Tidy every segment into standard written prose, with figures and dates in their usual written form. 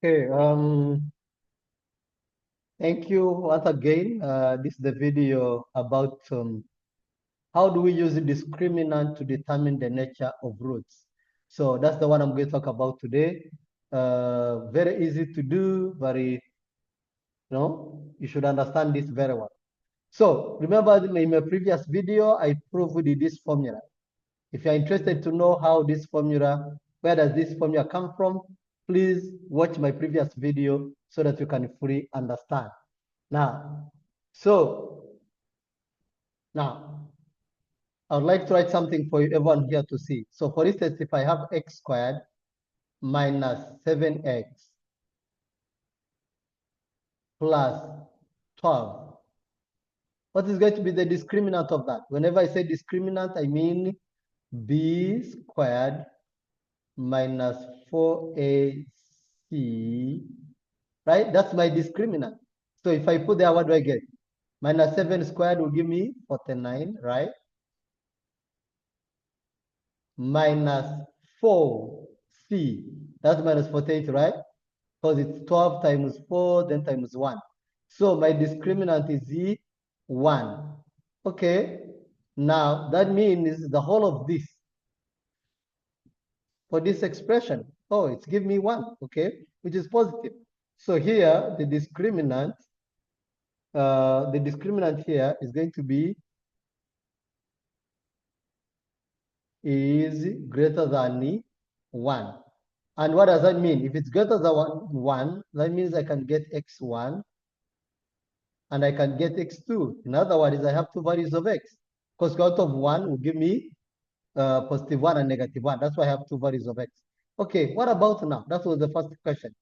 Okay, thank you once again. This is the video about how do we use the discriminant to determine the nature of roots. So that's the one I'm going to talk about today. Very easy to do, you should understand this very well. So remember in my previous video, I proved this formula. If you're interested to know how this formula, where does this formula come from, please watch my previous video so that you can fully understand. Now, now, I would like to write something for everyone here to see. So for instance, if I have x squared minus 7x plus 12, what is going to be the discriminant of that? Whenever I say discriminant, I mean b squared minus 4ac, right? That's my discriminant. So if I put there, what do I get? Minus 7 squared will give me 49, right? Minus 4c, that's minus 48, right? Because it's 12 times 4, then times 1. So my discriminant is 1. Okay, now that means the whole of this for this expression, oh, it's give me 1, okay, which is positive. So here, the discriminant here is going to be is greater than 1. And what does that mean? If it's greater than 1, that means I can get x1 and I can get x2. In other words, I have two values of x. Because out of 1 will give me positive 1 and negative 1. That's why I have two values of x. Okay, what about now? That was the first question.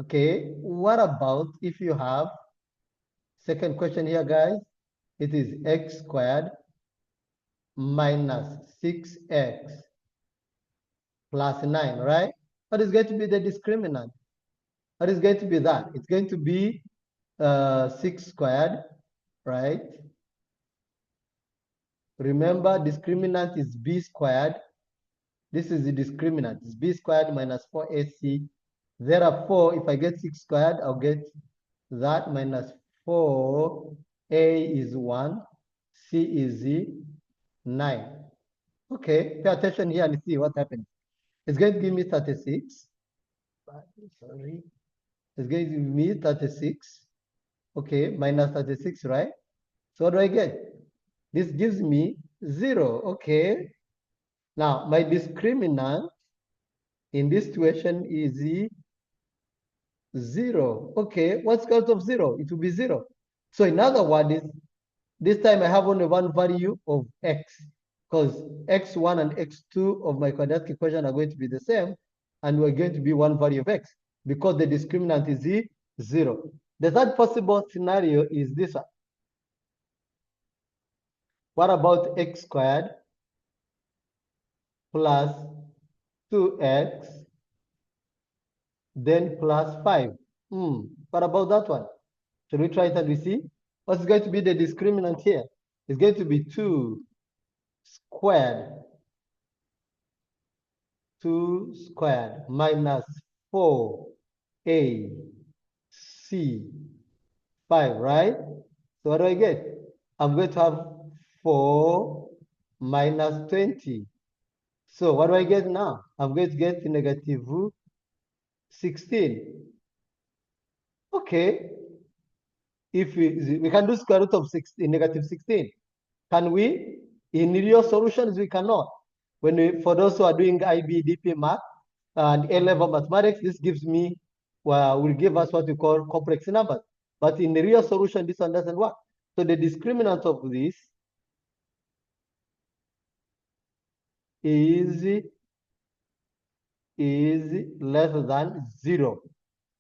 Okay, what about if you have, second question here, guys, it is x squared minus 6x plus 9, right? What is going to be the discriminant? What is going to be that? It's going to be 6 squared, right? Remember, discriminant is b squared. This is the discriminant. It's b squared minus 4ac. Therefore, if I get 6 squared, I'll get that minus 4. A is 1. C is 9. Okay, pay attention here and see what happens. It's going to give me 36. Sorry. It's going to give me 36. Okay, minus 36, right? So what do I get? This gives me 0. Okay. Now, my discriminant in this situation is 0. Okay, what's out of 0? It will be 0. So in other words, this time I have only one value of x, because x1 and x2 of my quadratic equation are going to be the same, and we're going to be one value of x, because the discriminant is 0. The third possible scenario is this one. What about x squared plus 2x, then plus 5? What about that one? Should we try it and we see? What's going to be the discriminant here? It's going to be 2 squared. 2 squared minus 4ac, 5, right? So what do I get? I'm going to have 4 minus 20. So what do I get now? I'm going to get negative 16. Okay. If we can do square root of 16, negative 16. Can we? In real solutions, we cannot. For those who are doing IBDP math and A-level mathematics, this gives me, will give us what we call complex numbers. But in the real solution, this one doesn't work. So the discriminant of this is less than 0.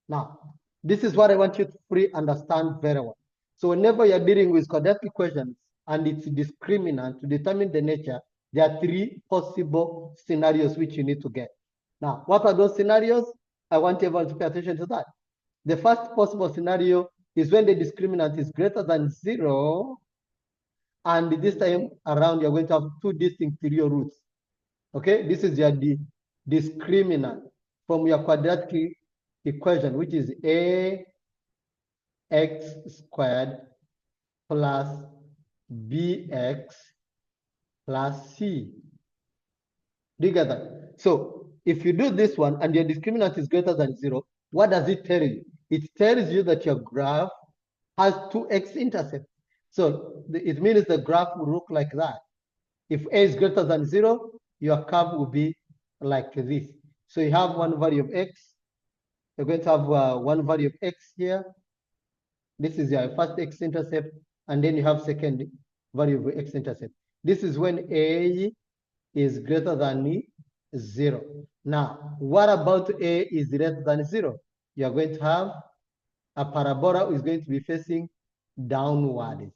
Now, this is what I want you to fully understand very well. So whenever you're dealing with quadratic equations and its discriminant to determine the nature, there are 3 possible scenarios which you need to get. Now, what are those scenarios? I want everyone to pay attention to that. The first possible scenario is when the discriminant is greater than 0, and this time around you're going to have 2 distinct real roots. Okay, this is your discriminant from your quadratic equation, which is ax squared plus bx plus c. Do you get that? So if you do this one and your discriminant is greater than 0, what does it tell you? It tells you that your graph has 2x-intercepts. So it means the graph will look like that. If a is greater than 0, your curve will be like this. So you have one value of x. You're going to have one value of x here. This is your first x-intercept, and then you have second value of x-intercept. This is when a is greater than 0. Now, what about a is greater than 0? You are going to have a parabola is going to be facing downward.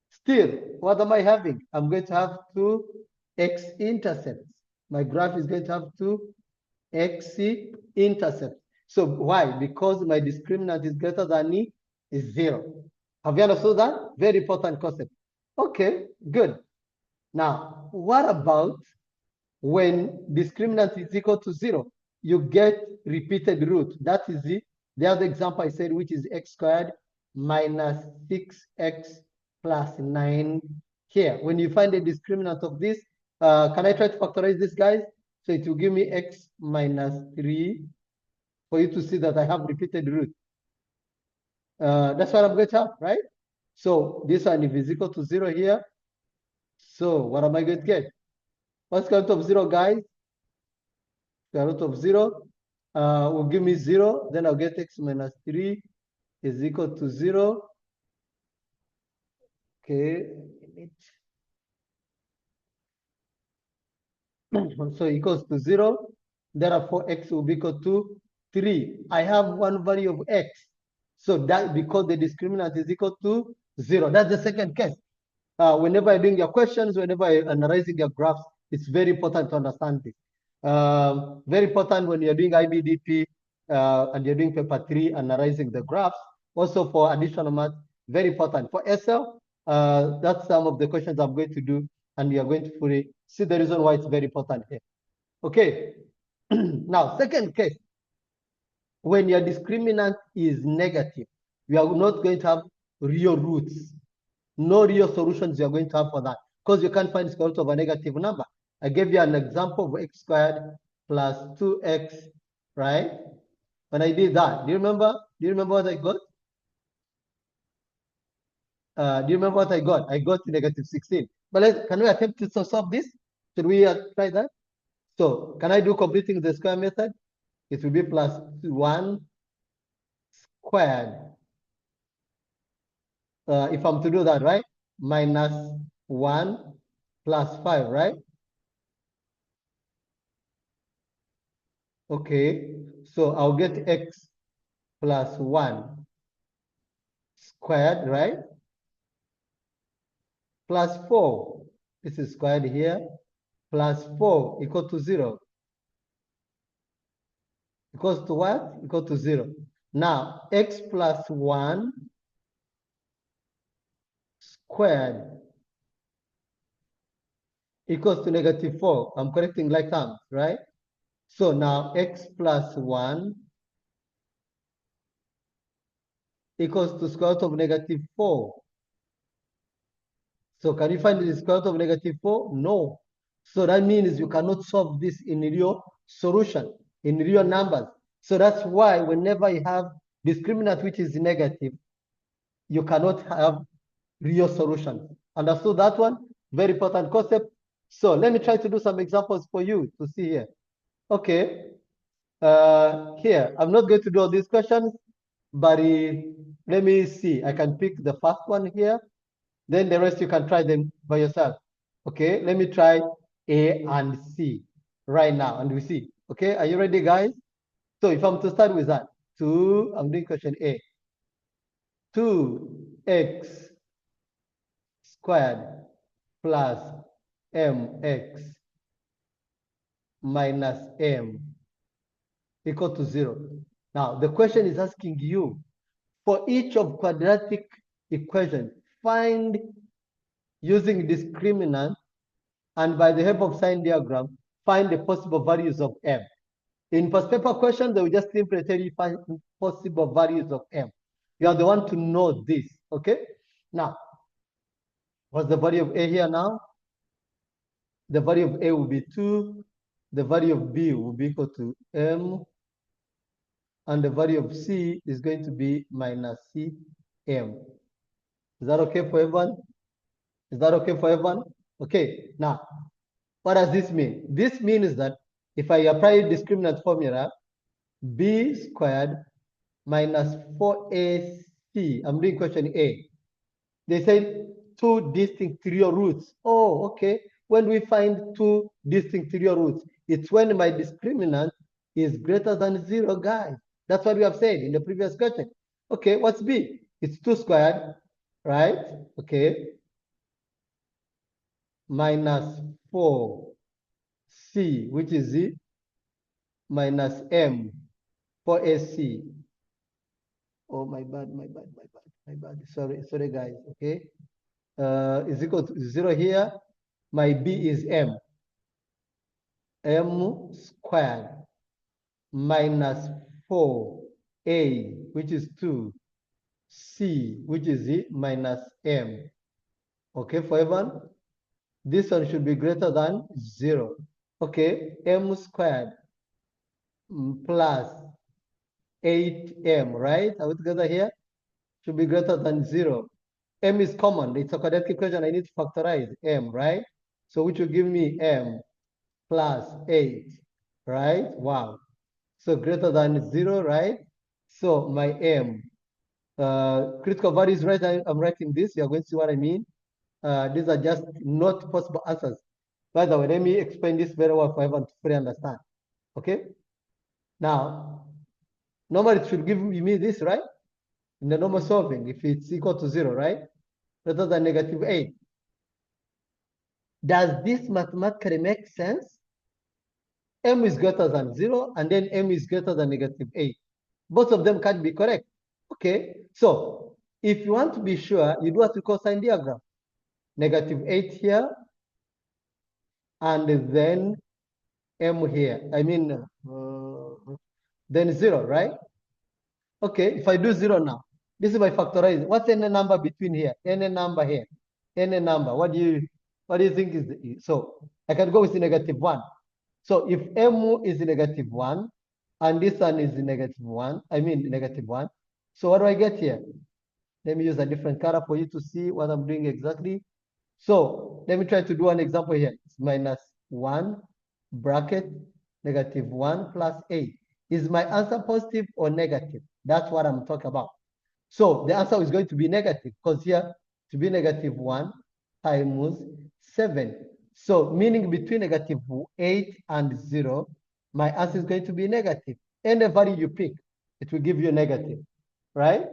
Still, what am I having? I'm going to have two x-intercepts. My graph is going to have two x-intercepts. So why? Because my discriminant is greater than 0. Have you understood that? Very important concept. Okay, good. Now, what about when discriminant is equal to 0? You get repeated root. That is the other example I said, which is x squared minus 6x plus 9 here. When you find the discriminant of this, can I try to factorize this, guys? So it will give me x minus 3 for you to see that I have repeated root. That's what I'm going to have, right? So this one is equal to 0 here. So what am I going to get? What's square root of 0, guys? Square root of 0 will give me 0. Then I'll get x minus 3 is equal to 0. Okay. So equals to 0. Therefore, x will be equal to 3. I have one value of x. So that because the discriminant is equal to 0. That's the second case. Whenever you're doing your questions, whenever you're analyzing your graphs, it's very important to understand this. Very important when you're doing IBDP and you're doing paper 3, analyzing the graphs. Also for additional math, very important. For SL, that's some of the questions I'm going to do, and you're going to fully see the reason why it's very important here. Okay. Now, second case, when your discriminant is negative, you are not going to have real roots. No real solutions you are going to have for that, because you can't find the square root of a negative number. I gave you an example of x squared plus 2x, right? When I did that, do you remember? Do you remember what I got? Do you remember what I got? I got negative 16. But can we attempt to solve this? Should we try that? So can I do completing the square method? It will be plus 1 squared. If I'm to do that, right? Minus 1 plus 5, right? Okay, so I'll get x plus 1 squared, right? Plus 4, this is squared here, plus 4 equal to 0. Equals to what? Equal to 0. Now, x plus 1 squared equals to negative 4. I'm correcting like terms, right? So now x plus 1 equals to square root of negative 4. So can you find the square root of negative 4? No. So that means you cannot solve this in real solution, in real numbers. So that's why whenever you have discriminant which is negative, you cannot have real solution. Understood that one? Very important concept. So let me try to do some examples for you to see here. Okay. Here, I'm not going to do all these questions, but let me see. I can pick the first one here. Then the rest you can try them by yourself. Okay, let me try A and C right now, and we see. Okay, are you ready, guys? So if I'm to start with that, I'm doing question A. 2x squared plus mx minus m equal to 0. Now, the question is asking you, for each of quadratic equation, find using discriminant and by the help of sign diagram, find the possible values of m. In past paper question, they will just simply tell you find possible values of m. You are the one to know this, okay? Now, what's the value of a here now? The value of a will be 2. The value of b will be equal to m. And the value of c is going to be minus cm. Is that okay for everyone? Is that okay for everyone? Okay, now, what does this mean? This means that if I apply discriminant formula, b squared minus 4ac, I'm doing question A. They say two distinct real roots. Oh, okay. When we find two distinct real roots, it's when my discriminant is greater than 0, guys. That's what we have said in the previous question. Okay, what's b? It's 2 squared, right? Okay. Minus 4c, which is z, minus m, 4ac. Oh, my bad. Sorry, guys. Okay. Is equal to 0 here. My b is m. M squared minus 4a, which is 2, c, which is z, minus m. Okay, for everyone? This one should be greater than 0. Okay, m squared plus 8m, right? Are we together here? Should be greater than 0. M is common. It's a quadratic equation. I need to factorize m, right? So which will give me m plus 8, right? Wow. So greater than 0, right? So my m, critical values, right? I'm writing this. You're going to see what I mean. These are just not possible answers. By the way, let me explain this very well for everyone to fully understand. Okay? Now, normally it should give me this, right? In the normal solving, if it's equal to 0, right? Rather than negative 8. Does this mathematically make sense? M is greater than 0, and then M is greater than negative 8. Both of them can be correct. Okay, so if you want to be sure, you do what we call sign diagram. Negative 8 here, and then M here. I mean, then 0, right? Okay, if I do 0 now, this is my factorizing. What's any number between here? Any number here? Any number? What do you think is the, so I can go with the negative 1. So if M is negative 1 and this one is negative 1, I mean negative 1. So what do I get here? Let me use a different color for you to see what I'm doing exactly. So let me try to do an example here. It's minus 1 bracket negative 1 plus 8. Is my answer positive or negative? That's what I'm talking about. So the answer is going to be negative because here to be negative 1 times 7. So meaning between negative 8 and 0, my answer is going to be negative. Any value you pick, it will give you negative, right?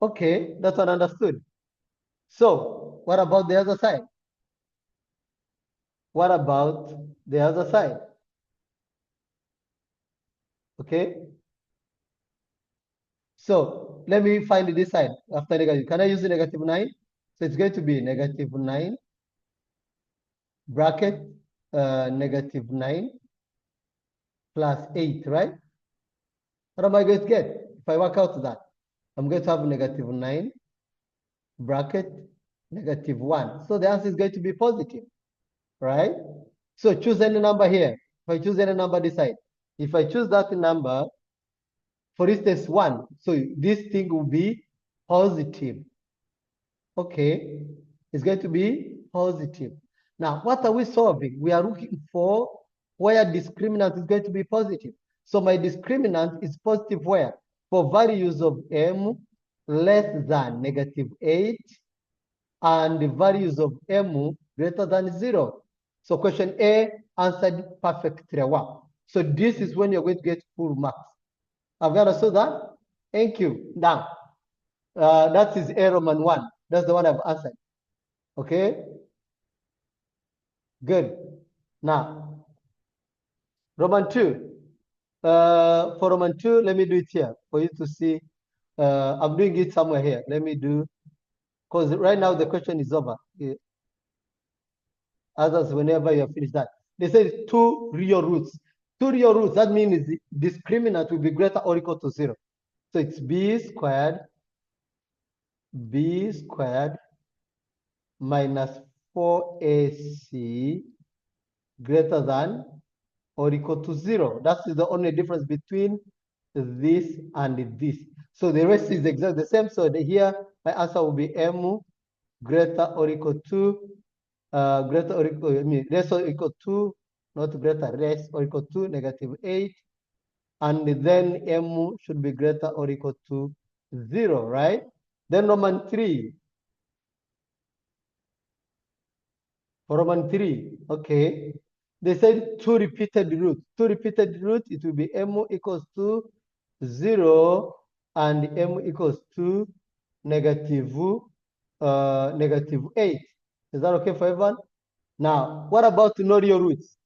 Okay, that's what I understood. So what about the other side? What about the other side? Okay. So let me find this side after negative. Can I use the negative 9? So it's going to be negative 9 bracket negative 9 plus 8, right? What am I going to get? If I work out that, I'm going to have negative 9 bracket negative 1. So the answer is going to be positive, right? So choose any number here. If I choose any number this side, if I choose that number, for instance, 1, so this thing will be positive. Okay, it's going to be positive. Now, what are we solving? We are looking for where discriminant is going to be positive. So my discriminant is positive where? For values of m less than negative 8 and the values of m greater than 0. So question A answered perfectly well. So this is when you're going to get full marks. Have you understood that? Thank you. Now, that is A Roman 1. That's the one I've answered. Okay? Good. Now, Roman 2. For Roman 2, let me do it here for you to see. I'm doing it somewhere here. Let me do, because right now the question is over. Others, whenever you have finished that. They say 2 real roots. two real roots. That means the discriminant will be greater or equal to 0. So it's b squared minus 4ac greater than or equal to 0. That's the only difference between this and this. So the rest is exactly the same. So here my answer will be m greater or equal to greater or equal, less or equal to, not greater, less or equal to -8. And then m should be greater or equal to 0, right? Then Roman 3. For Roman 3, okay. They said two repeated roots. Two repeated roots, it will be m equals to 0 and m equals to -8. Is that okay for everyone? Now, what about no real roots?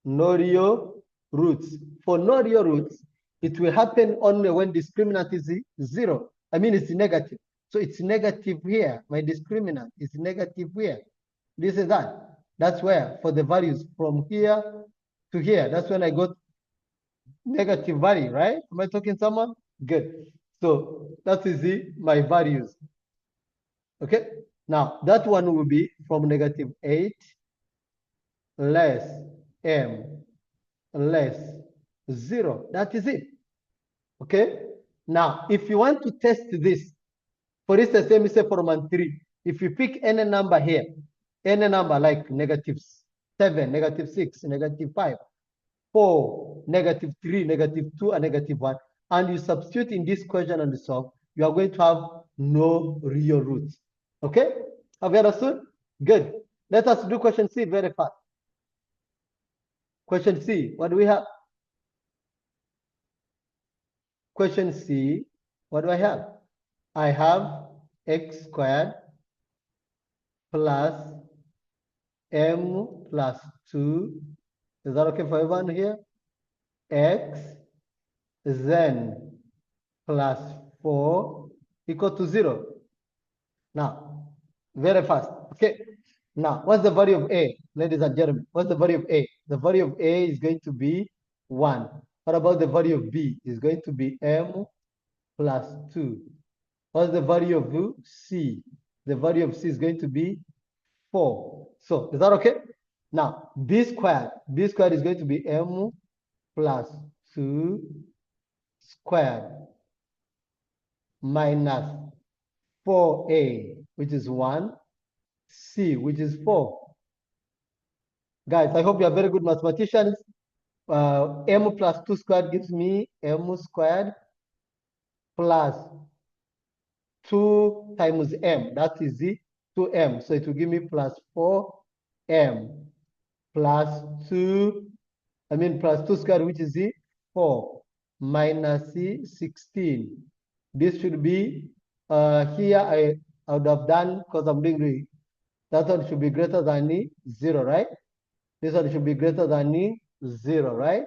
No real roots. For no real roots, it will happen only when discriminant is 0. I mean, it's negative. So it's negative here. My discriminant is negative here. This is that. That's where for the values from here to here, that's when I got negative value, right? Am I talking to someone? Good. So that is my values. Okay. Now that one will be from -8 less m less 0. That is it. Okay. Now, if you want to test this, for instance, let me say for Roman 3, if you pick any number here, any number like -7, -6, -5, 4, -3, -2, and -1, and you substitute in this question and solve, you are going to have no real roots. Okay? Have you understood? Good. Let us do question C very fast. Question C, what do we have? Question C, what do I have? I have x squared plus m plus 2. Is that okay for everyone here? X then plus 4 equal to 0. Now, very fast. Okay. Now, what's the value of A, ladies and gentlemen? What's the value of A? The value of A is going to be 1. What about the value of B? Is going to be m plus 2. What's the value of C? The value of C is going to be 4. So, is that okay? Now, B squared is going to be m plus 2 squared minus 4a, which is 1, c, which is 4. Guys, I hope you are very good mathematicians. M plus 2 squared gives me m squared plus 2 times m. That is the 2m. So it will give me plus 4m plus 2, plus 2 squared, which is the 4, minus the 16. This should be, here I would have done, because I'm doing that one should be greater than 0, right? This one should be greater than 0, right?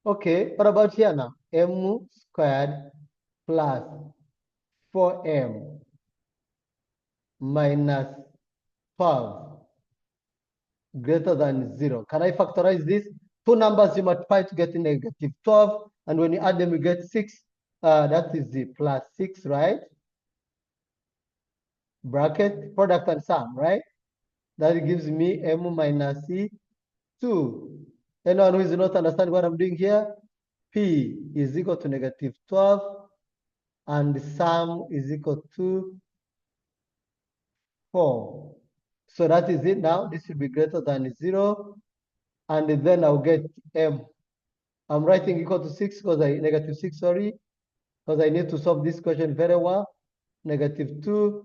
Okay, what about here now? M squared plus 4m minus 12 greater than 0. Can I factorize this? Two numbers you multiply to get -12, and when you add them, you get 6. That is the plus 6, right? Bracket, product and sum, right? That gives me m minus 2. Anyone who is not understanding what I'm doing here? P is equal to -12, and the sum is equal to 4. So that is it now. This should be greater than 0. And then I'll get m. I'm writing equal to 6 because -6, sorry, because I need to solve this question very well. -2.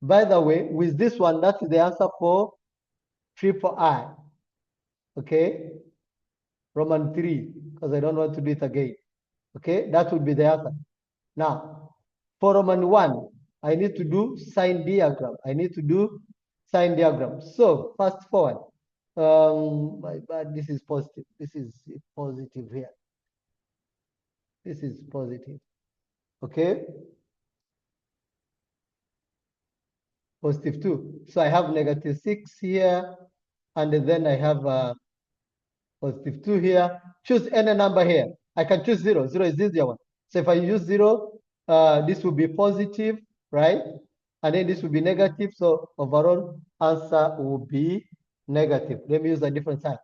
By the way, with this one, that's the answer for triple I. Okay? Roman 3, because I don't want to do it again. Okay? That would be the answer. Now, for Roman 1, I need to do sign diagram. So, fast forward. My bad, this is positive. This is positive here. This is positive. Okay? Positive 2. So I have -6 here, and then I have positive 2 here. Choose any number here. I can choose 0. 0 is the easier one. So if I use 0, this will be positive, right? And then this will be negative. So overall answer will be negative. Let me use a different sign.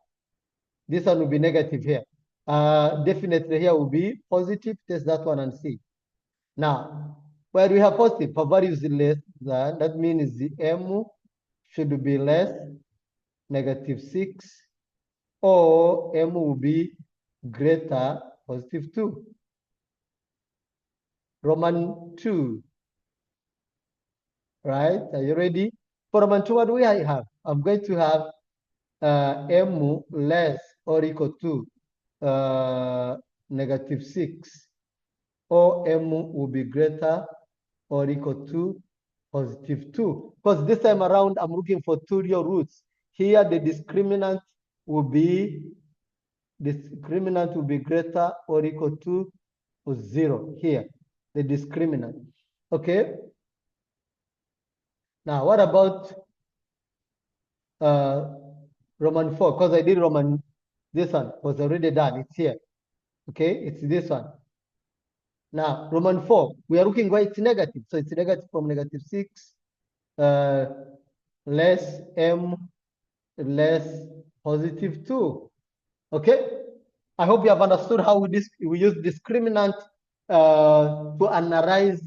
This one will be negative here. Definitely here will be positive. Test that one and see. Now, where we have positive, for values less than, that means the M should be less, negative 6, or M will be greater, positive 2. Roman 2, right? Are you ready? For Roman 2, what do I have? I'm going to have M less or equal to negative 6, or M will be greater or equal to positive 2. Because this time around, I'm looking for 2 real roots. Here, the discriminant will be greater or equal to 0 here, the discriminant. Okay. Now, what about Roman 4? Because I did Roman, this one was already done. It's here. Okay, it's this one. Now, Roman 4, we are looking why it's negative. So it's negative from negative 6, less M, less positive 2. Okay? I hope you have understood how we use discriminant to analyze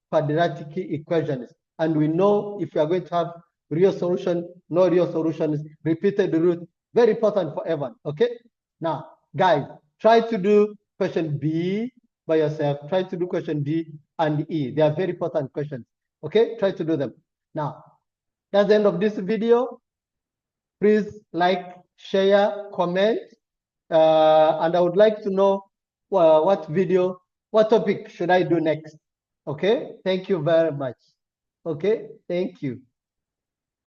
quadratic equations. And we know if you are going to have real solution, no real solutions, repeated root, very important for everyone. Okay? Now, guys, try to do question B by yourself. Try to do question D and E. They are very important questions. Okay? Try to do them. Now, that's the end of this video. Please like, share, comment. And I would like to know what topic should I do next? Okay, thank you very much. Okay, thank you.